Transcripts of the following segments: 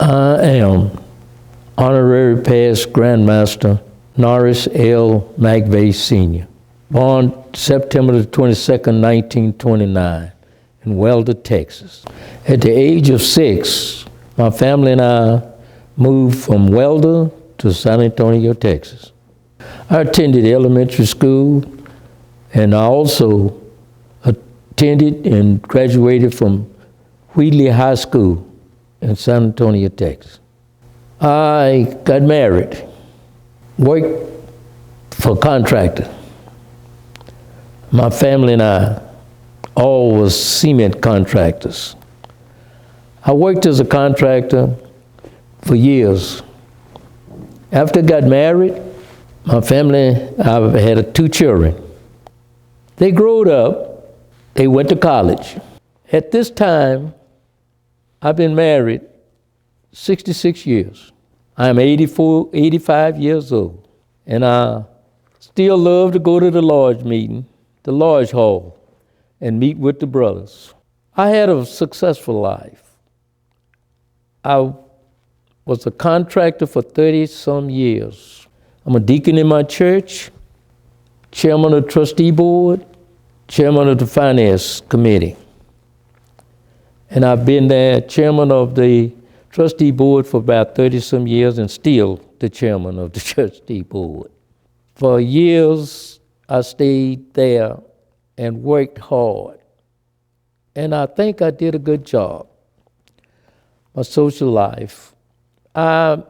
I am Honorary Past Grandmaster Norris L. McVea Sr., born September the 22nd, 1929, in Welder, Texas. At the age of 6, my family and I moved from Welder to San Antonio, Texas. I attended elementary school, and I also attended and graduated from Wheatley High School in San Antonio, Texas. I got married, worked for a contractor. My family and I all was cement contractors. I worked as a contractor for years. After I got married, my family, I had 2 children. They grew up, they went to college. At this time, I've been married 66 years. I'm 85 years old, and I still love to go to the Lord's meeting, the Lord's Hall, and meet with the brothers. I had a successful life. I was a contractor for 30-some years. I'm a deacon in my church, chairman of the trustee board, chairman of the finance committee. And I've been there chairman of the trustee board for about 30-some years and still the chairman of the trustee board. For years, I stayed there and worked hard. And I think I did a good job. My social life. I'm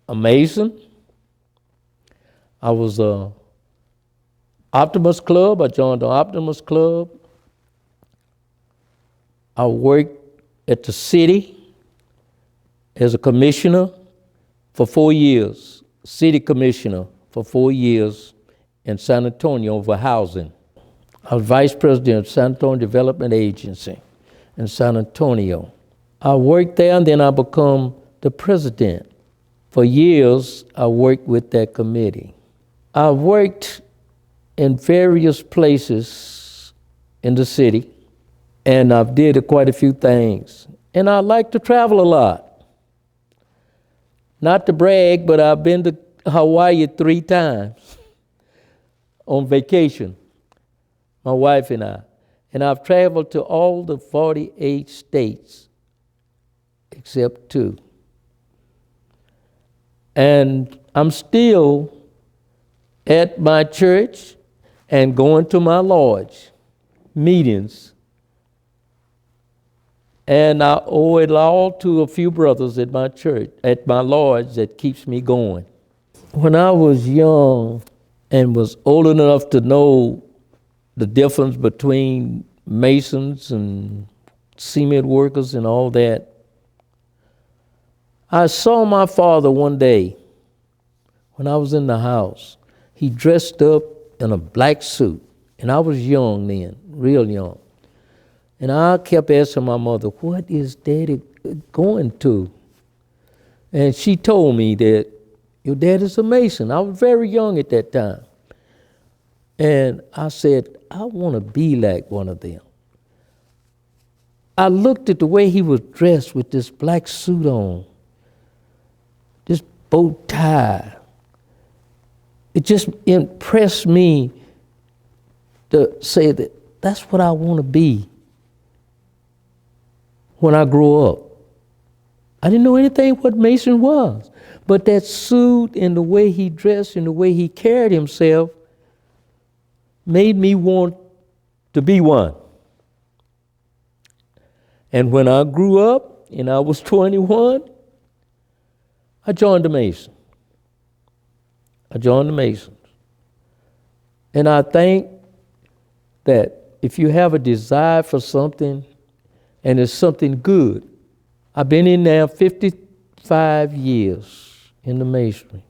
a Mason. I was a Optimus Club. I joined the Optimus Club. I worked at the city as a commissioner for 4 years, city commissioner for 4 years in San Antonio over housing. I was vice president of San Antonio Development Agency in San Antonio. I worked there and then I became the president. For years, I worked with that committee. I worked in various places in the city, and I've did quite a few things. And I like to travel a lot. Not to brag, but I've been to Hawaii 3 times on vacation, my wife and I. And I've traveled to all the 48 states except 2. And I'm still at my church and going to my lodge meetings. And I owe it all to a few brothers at my church, at my lodge, that keeps me going. When I was young and was old enough to know the difference between masons and cement workers and all that, I saw my father one day when I was in the house. He dressed up in a black suit, and I was young then, real young. And I kept asking my mother, what is Daddy going to? And she told me that your dad is a Mason. I was very young at that time. And I said, I want to be like one of them. I looked at the way he was dressed with this black suit on, this bow tie. It just impressed me to say that that's what I want to be when I grow up. I didn't know anything what Mason was, but that suit and the way he dressed and the way he carried himself made me want to be one. And when I grew up and I was 21, I joined the Masons. I joined the Masons. And I think that if you have a desire for something and it's something good, I've been in there 55 years in the Masonry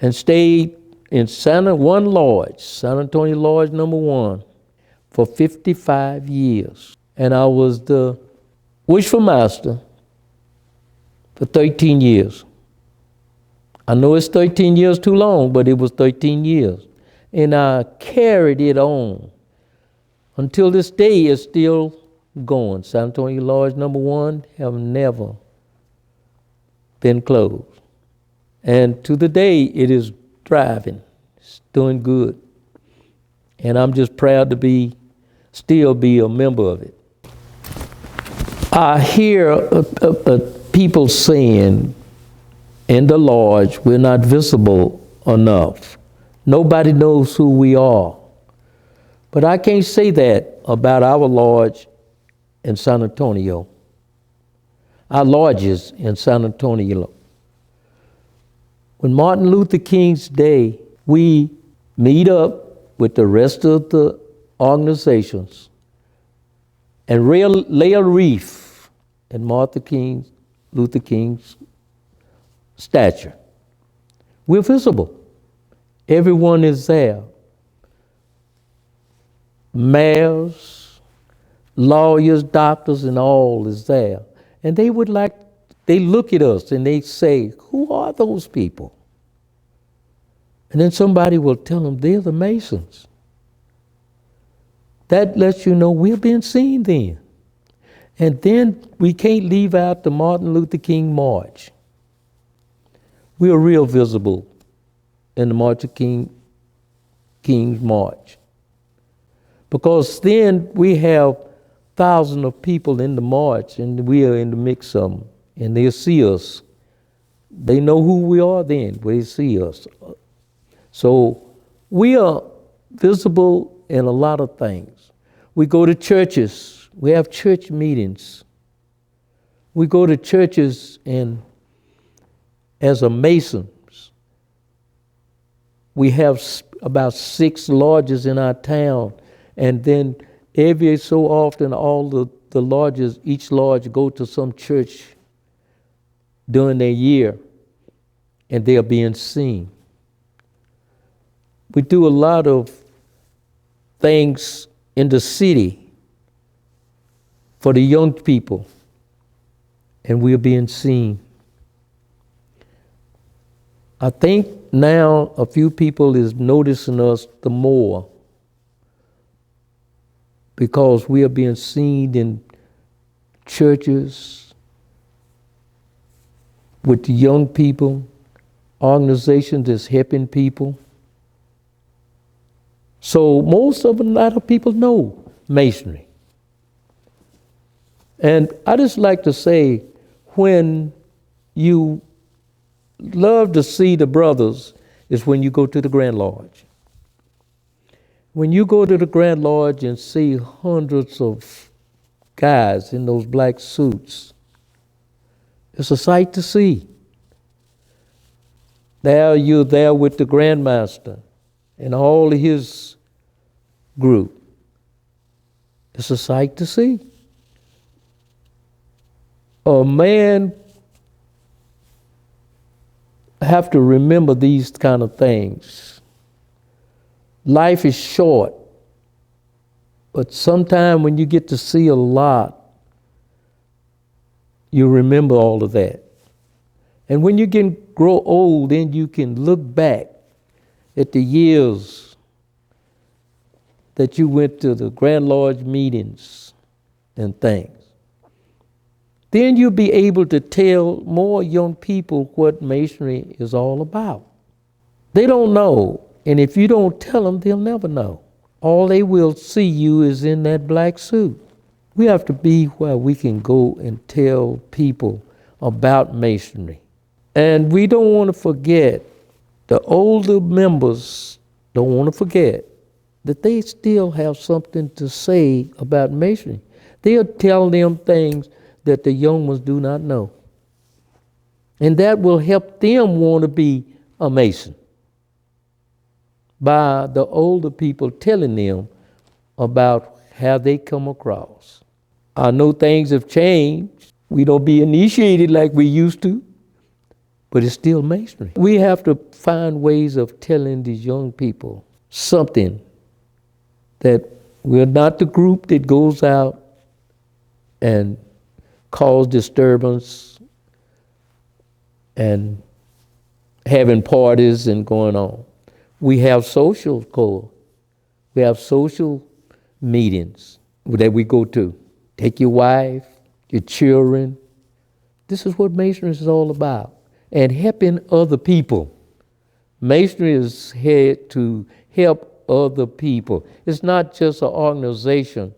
and stayed in one lodge, San Antonio Lodge number 1, for 55 years. And I was the wishful master for 13 years. I know it's 13 years too long, but it was 13 years. And I carried it on until this day. It's still going. San Antonio Lodge number 1 have never been closed. And to the day, it is thriving. It's doing good. And I'm just proud to still be a member of it. I hear people saying in the lodge, we're not visible enough. Nobody knows who we are. But I can't say that about our lodge in San Antonio. Our lodges in San Antonio. When Martin Luther King's Day, we meet up with the rest of the organizations and lay a wreath at Luther King's statue. We're visible. Everyone is there. Mayors, lawyers, doctors, and all is there. And they look at us and they say, who are those people? And then somebody will tell them they're the Masons. That lets you know we're being seen then. And then we can't leave out the Martin Luther King March. We are real visible in the March of King's March. Because then we have thousands of people in the march and we are in the mix of them. And they'll see us. They know who we are then when they see us. So we are visible in a lot of things. We go to churches. We have church meetings. We go to churches and as a Masons, we have about 6 lodges in our town. And then every so often, all the lodges, each lodge go to some church during their year, and they are being seen. We do a lot of things in the city for the young people, and we are being seen. I think now a few people is noticing us the more because we are being seen in churches with the young people, organizations that's helping people. So a lot of people know Masonry. And I just like to say, when you love to see the brothers is when you go to the Grand Lodge. When you go to the Grand Lodge and see hundreds of guys in those black suits, it's a sight to see. There you're there with the Grand Master and all of his group. It's a sight to see. A man have to remember these kind of things. Life is short, but sometime when you get to see a lot, you remember all of that. And when you can grow old, then you can look back at the years that you went to the Grand Lodge meetings and things. Then you'll be able to tell more young people what Masonry is all about. They don't know, and if you don't tell them, they'll never know. All they will see you is in that black suit. We have to be where we can go and tell people about Masonry. And we don't want to forget, the older members don't want to forget that they still have something to say about Masonry. They'll tell them things that the young ones do not know. And that will help them want to be a Mason by the older people telling them about how they come across. I know things have changed. We don't be initiated like we used to, but it's still Masonry. We have to find ways of telling these young people something, that we're not the group that goes out and cause disturbance and having parties and going on. We have social core. We have social meetings that we go to. Take your wife, your children, This is what Masonry is all about. And helping other people. Masonry is here to help other people. It's not just an organization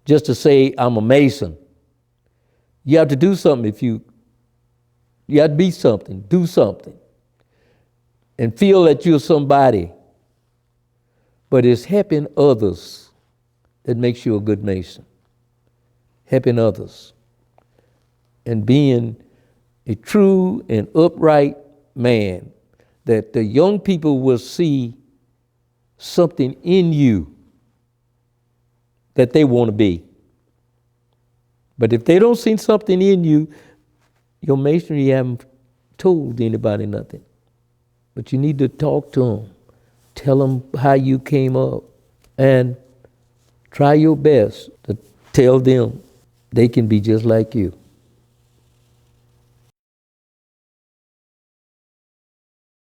just to say, I'm a Mason. You have to do something you have to be something, do something. And feel that you're somebody. But it's helping others that makes you a good Mason. Helping others. And being a true and upright man, that the young people will see something in you that they want to be. But if they don't see something in you, your Masonry haven't told anybody nothing. But you need to talk to them. Tell them how you came up. And try your best to tell them they can be just like you.